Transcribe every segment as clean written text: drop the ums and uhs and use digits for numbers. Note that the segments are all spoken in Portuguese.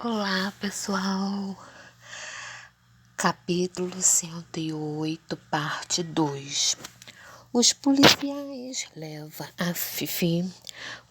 Olá, pessoal. Capítulo 108, parte 2. Os policiais levam a Fifi.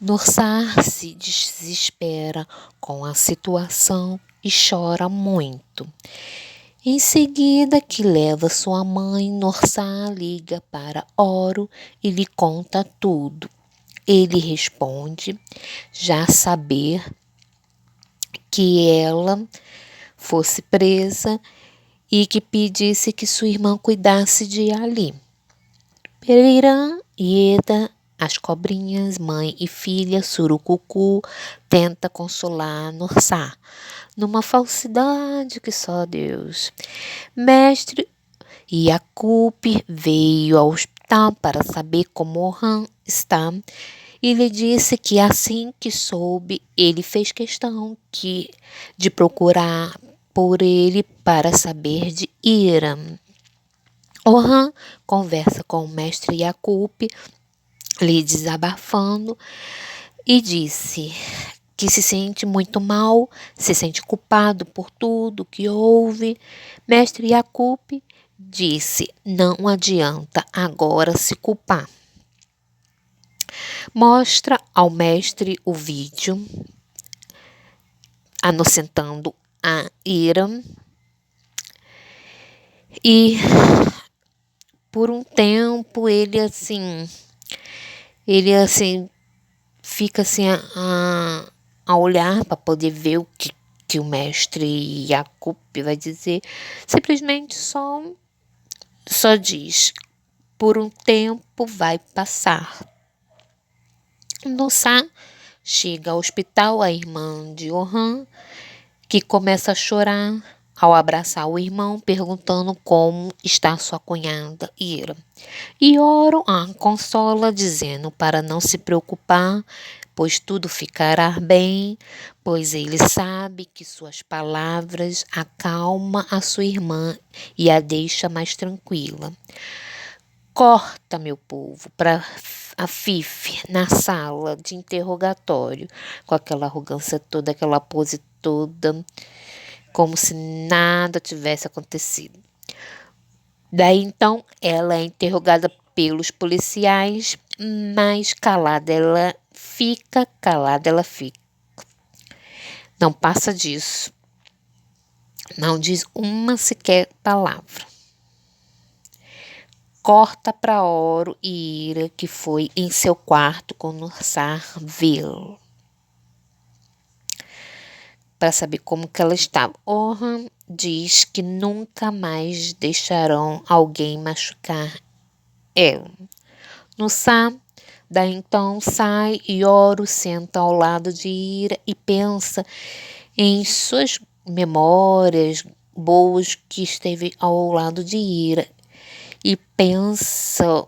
Nursar se desespera com a situação e chora muito. Em seguida que leva sua mãe, Nursar liga para Oro e lhe conta tudo. Ele responde já saber que ela fosse presa e que pedisse que sua irmã cuidasse de Ali. Pereirã e Eda, as cobrinhas, mãe e filha, Surucucu, tenta consolar Nursar, numa falsidade que só Deus. Mestre Yacup veio ao hospital para saber como Orhan está e lhe disse que assim que soube, ele fez questão de procurar por ele para saber de Ira. Orhan conversa com o mestre Yacup, lhe desabafando, e disse que se sente muito mal, se sente culpado por tudo que houve. Mestre Yacup disse: não adianta agora se culpar. Mostra ao mestre o vídeo inocentando a Ira e por um tempo ele fica assim a olhar para poder ver o que o mestre Yacup vai dizer. Simplesmente só diz: por um tempo vai passar. Nursar chega ao hospital, a irmã de Orhan, que começa a chorar ao abraçar o irmão, perguntando como está sua cunhada Ira. E Oro a consola, dizendo para não se preocupar, pois tudo ficará bem, pois ele sabe que suas palavras acalmam a sua irmã e a deixa mais tranquila. Corta, meu povo, para a Fifi na sala de interrogatório, com aquela arrogância toda, aquela pose toda, como se nada tivesse acontecido. Daí então ela é interrogada pelos policiais, mas calada ela fica. Não passa disso. Não diz uma sequer palavra. Corta para Oro e Ira, que foi em seu quarto com Nursar vê-lo, para saber como que ela estava. Orhan diz que nunca mais deixarão alguém machucar ela. Nursar, daí então sai e Oro senta ao lado de Ira e pensa em suas memórias boas que esteve ao lado de Ira. E pensa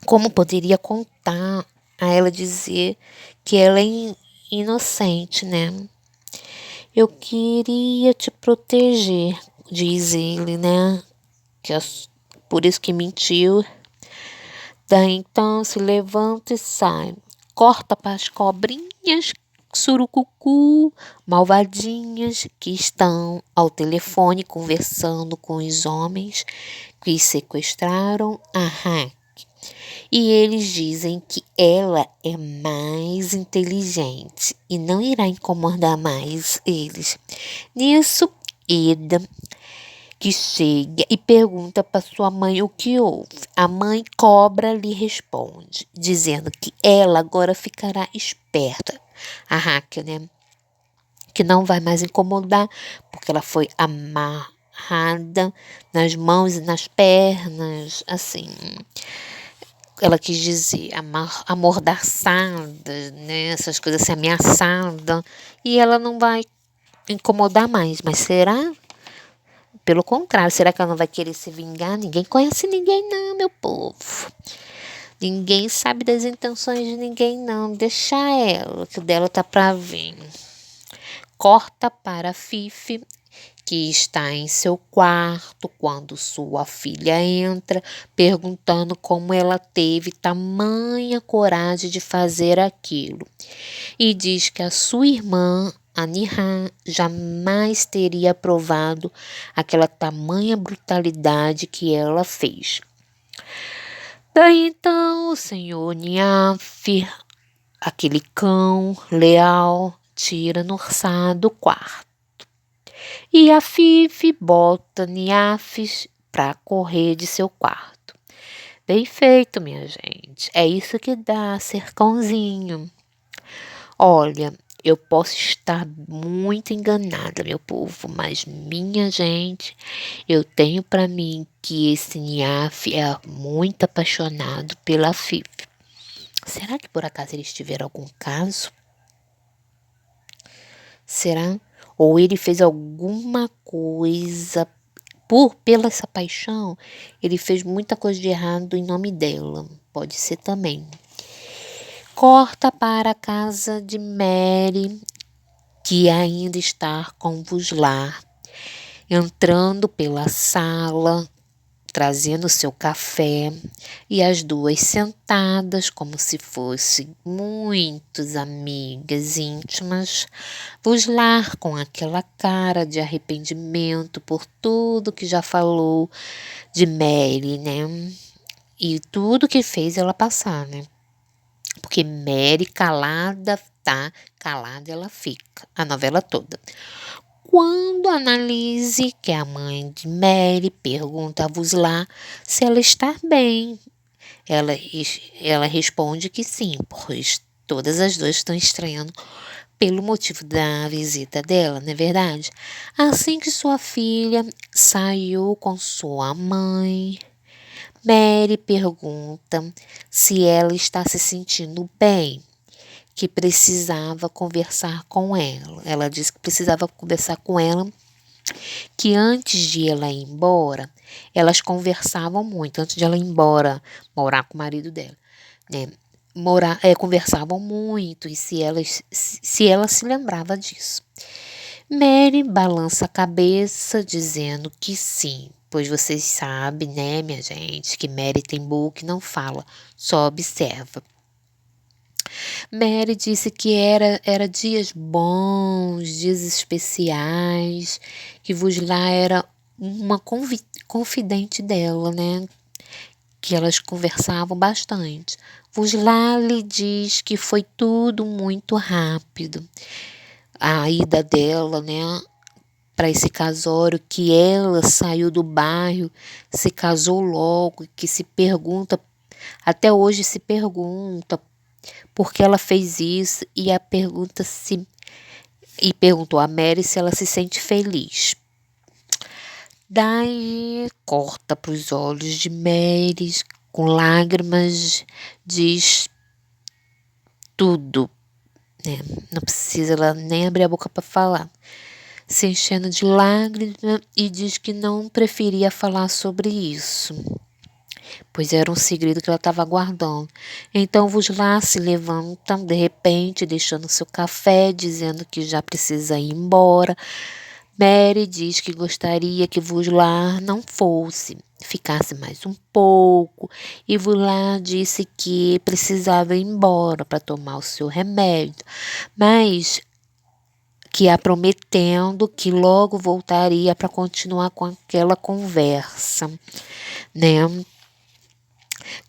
como poderia contar a ela, dizer que ela é inocente, né? Eu queria te proteger, diz ele, né? Por isso que mentiu. Daí então se levanta e sai. Corta para as cobrinhas, Surucucu, malvadinhas, que estão ao telefone conversando com os homens que sequestraram a Hack. E eles dizem que ela é mais inteligente e não irá incomodar mais eles. Nisso, Eda, que chega e pergunta para sua mãe o que houve. A mãe cobra lhe responde, dizendo que ela agora ficará esperta. A hacker, né? Que não vai mais incomodar, porque ela foi amarrada nas mãos e nas pernas, assim. Ela quis dizer amordaçada, né? Essas coisas assim, ameaçada. E ela não vai incomodar mais. Mas será? Pelo contrário, será que ela não vai querer se vingar? Ninguém conhece ninguém não, meu povo. Ninguém sabe das intenções de ninguém não. Deixa ela, que o dela tá pra vir. Corta para a Fifi que está em seu quarto quando sua filha entra, perguntando como ela teve tamanha coragem de fazer aquilo. E diz que a sua irmã, a Nihan, jamais teria aprovado aquela tamanha brutalidade que ela fez. Daí então o senhor Niaf, aquele cão leal, tira Nursá do quarto. E a Fifi bota Niafes para correr de seu quarto. Bem feito, minha gente. É isso que dá ser cãozinho. Olha, eu posso estar muito enganada, meu povo, mas minha gente, eu tenho para mim que esse Niaf é muito apaixonado pela Fifi. Será que por acaso eles tiveram algum caso? Será? Ou ele fez alguma coisa pela essa paixão, ele fez muita coisa de errado em nome dela. Pode ser também. Corta para a casa de Mary, que ainda está com Vuslar, entrando pela sala, trazendo seu café, e as duas sentadas como se fossem muitas amigas íntimas, Vuslar com aquela cara de arrependimento por tudo que já falou de Mary, né? E tudo que fez ela passar, né? Porque Mary calada tá, calada ela fica, a novela toda. Quando Annalise, que é a mãe de Mary, pergunta a Vuslar se ela está bem, ela responde que sim, pois todas as duas estão estranhando pelo motivo da visita dela, não é verdade? Assim que sua filha saiu com sua mãe, Mary pergunta se ela está se sentindo bem, que precisava conversar com ela. Ela disse que precisava conversar com ela, que antes de ela ir embora, elas conversavam muito, antes de ela ir embora morar com o marido dela, né? Conversavam muito e se ela se lembrava disso. Mary balança a cabeça dizendo que sim, pois vocês sabem, né, minha gente, que Mary tem boca e não fala, só observa. Mary disse que era dias bons, dias especiais, que Vuslar era uma confidente dela, né? Que elas conversavam bastante. Vuslar lhe diz que foi tudo muito rápido. A ida dela, né? Para esse casório, que ela saiu do bairro, se casou logo, que se pergunta, até hoje se pergunta por que ela fez isso, e perguntou a Mary se ela se sente feliz. Daí corta para os olhos de Mary, com lágrimas, diz tudo, né? Não precisa ela nem abrir a boca para falar. Se enchendo de lágrimas e diz que não preferia falar sobre isso, pois era um segredo que ela estava guardando. Então Vuslar se levanta de repente, deixando seu café, dizendo que já precisa ir embora. Mary diz que gostaria que Vuslar não fosse, ficasse mais um pouco, e Vuslar disse que precisava ir embora para tomar o seu remédio, mas que ia prometendo que logo voltaria para continuar com aquela conversa, né?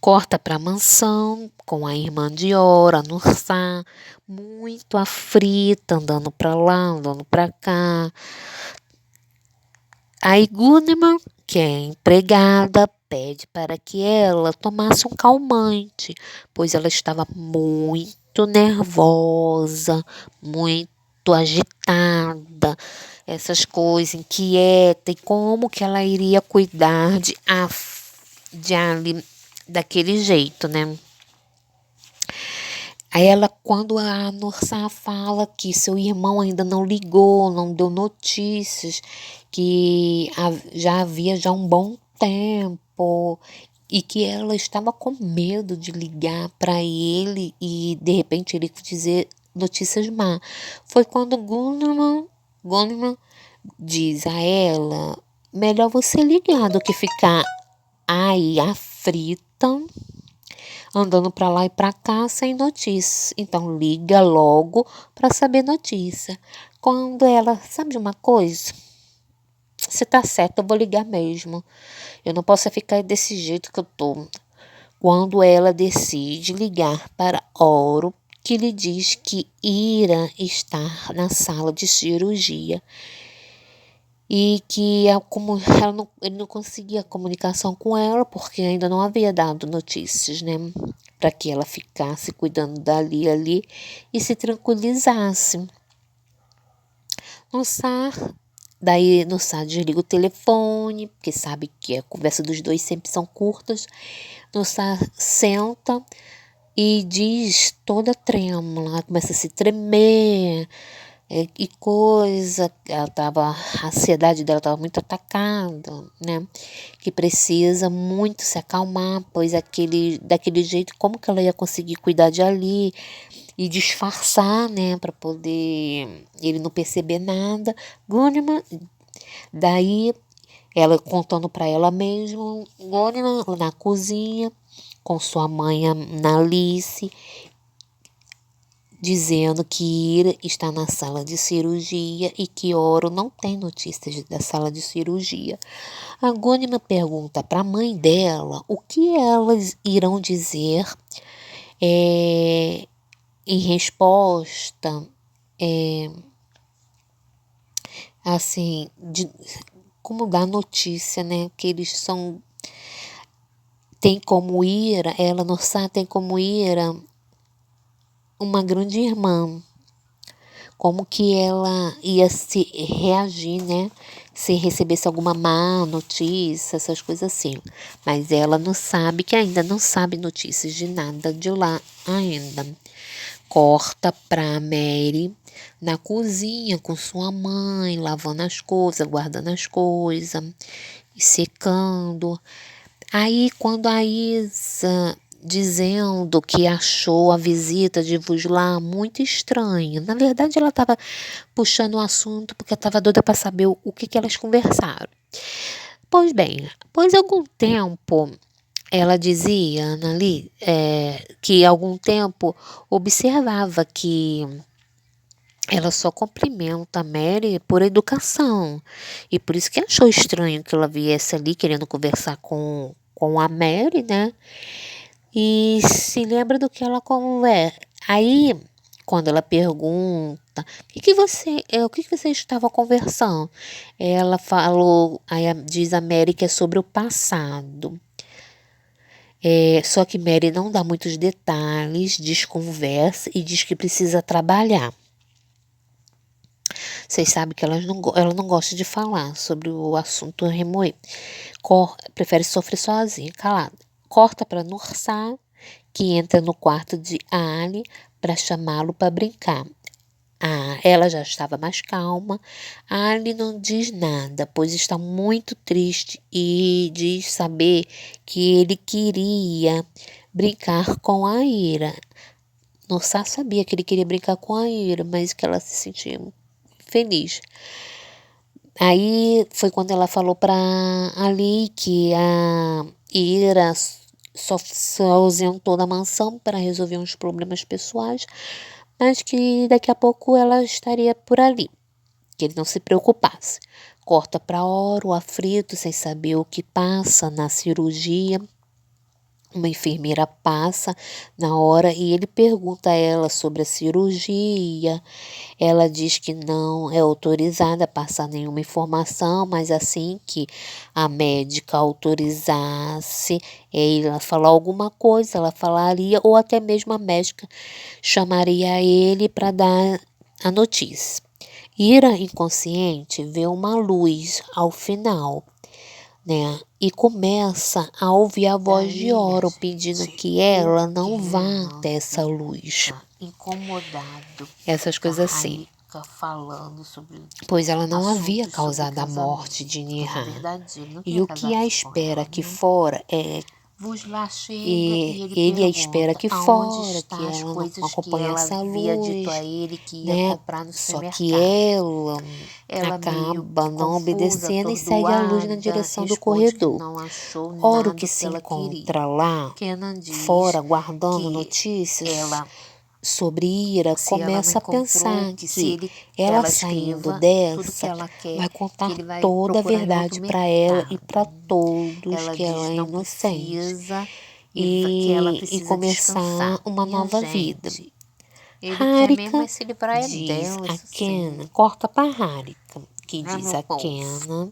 Corta para a mansão com a irmã de Ora, Nursá, muito aflita, andando para lá, andando para cá. Aí Gunneman, que é empregada, pede para que ela tomasse um calmante, pois ela estava muito nervosa, muito agitada, essas coisas, inquieta, e como que ela iria cuidar de Ali daquele jeito, né? Aí ela, quando a Nursá fala que seu irmão ainda não ligou, não deu notícias, que já havia já um bom tempo e que ela estava com medo de ligar para ele e de repente ele dizer notícias más. Foi quando Gunneman diz a ela, melhor você ligar do que ficar aí aflita, andando para lá e para cá sem notícia. Então liga logo para saber notícia. Quando ela, sabe de uma coisa? Você tá certo, eu vou ligar mesmo. Eu não posso ficar desse jeito que eu tô. Quando ela decide ligar para Oro, que lhe diz que Ira está na sala de cirurgia e que ele não conseguia comunicação com ela porque ainda não havia dado notícias, né? Para que ela ficasse cuidando ali e se tranquilizasse. No SAR desliga o telefone, porque sabe que a conversa dos dois sempre são curtas. No SAR senta e diz toda trêmula, começa a se tremer, e coisa, a ansiedade dela estava muito atacada, né? Que precisa muito se acalmar, pois daquele jeito, como que ela ia conseguir cuidar de ali e disfarçar, né? Para poder ele não perceber nada. Gônima, daí ela contando para ela mesma, Gônima na cozinha, com sua mãe, na Alice, dizendo que Ira está na sala de cirurgia e que Oro não tem notícias da sala de cirurgia. A Gônima pergunta para a mãe dela o que elas irão dizer em resposta, assim, como dar notícia, né? Que eles tem como Ira, ela no SAR tem como Ira uma grande irmã. Como que ela ia se reagir, né? Se recebesse alguma má notícia, essas coisas assim. Mas ela não sabe, que ainda não sabe notícias de nada de lá ainda. Corta pra Mary na cozinha com sua mãe, lavando as coisas, guardando as coisas e secando. Aí, quando a Isa dizendo que achou a visita de Vuslar muito estranha. Na verdade, ela estava puxando o assunto porque estava doida para saber o que elas conversaram. Pois bem, após algum tempo, ela dizia, Annali, que algum tempo observava que ela só cumprimenta a Mary por educação. E por isso que achou estranho que ela viesse ali querendo conversar com a Mary, né? E se lembra do que ela conversa. Aí, quando ela pergunta, o que você estava conversando? Ela falou, aí diz a Mary que é sobre o passado. Só que Mary não dá muitos detalhes, desconversa e diz que precisa trabalhar. Vocês sabem que ela não gosta de falar sobre o assunto remoer. Prefere sofrer sozinha, calada. Corta para Nursar, que entra no quarto de Ali para chamá-lo para brincar. Ela já estava mais calma. Ali não diz nada, pois está muito triste e diz saber que ele queria brincar com a Ira. Nursar sabia que ele queria brincar com a Ira, mas que ela se sentia feliz. Aí foi quando ela falou para Ali que a Ira só se ausentou da mansão para resolver uns problemas pessoais, mas que daqui a pouco ela estaria por ali, que ele não se preocupasse. Corta para Oro, aflito, sem saber o que passa na cirurgia. Uma enfermeira passa na hora e ele pergunta a ela sobre a cirurgia. Ela diz que não é autorizada a passar nenhuma informação, mas assim que a médica autorizasse ela falar alguma coisa, ela falaria, ou até mesmo a médica chamaria ele para dar a notícia. Ira, inconsciente, vê uma luz ao final, né? E começa a ouvir a voz de Oro pedindo que ela não vá até essa luz. Incomodado. Essas coisas assim. Falando sobre, pois ela não havia causado a morte de Nihar. E o que a espera aqui fora é Vos lá chega E e ele ele a pergunta espera aqui aonde fora, está que as ela não coisas que acompanha ela essa havia dito a luz, ele que ia né? comprar no Só que supermercado. ela Ela meio acaba que não confusa, obedecendo e segue a luz na atordoada, direção do responde que corredor. não achou Ora, o nada que que se ela queria. encontra lá Kenan fora, diz guardando que notícias ela, sobre Ira, se ela não começa a encontrou, pensar que se que ele, ela ela saindo escreva tudo que dessa ela quer, vai que contar ele vai toda a procurar em outro verdade para ela e para mercado. todos Ela que ela diz é não inocente precisa que ela e precisa descansar. começar uma Minha nova vida. gente, ele quer mesmo Harika é se livrar é diz dela, a isso Kenan, sim. corta para Harika, que Né, diz meu a povo? Kenan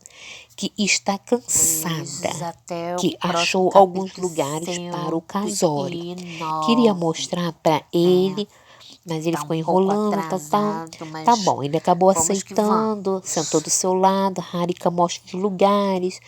que está Beijos, cansada, até o que próximo achou alguns capítulo lugares para o casório. Queria 109. mostrar para É, ele, mas ele tá um ficou pouco enrolando, tal. atrasado, Tá mas bom, ele acabou vamos que aceitando, sentou vamos. do seu lado, Harika mostra os lugares.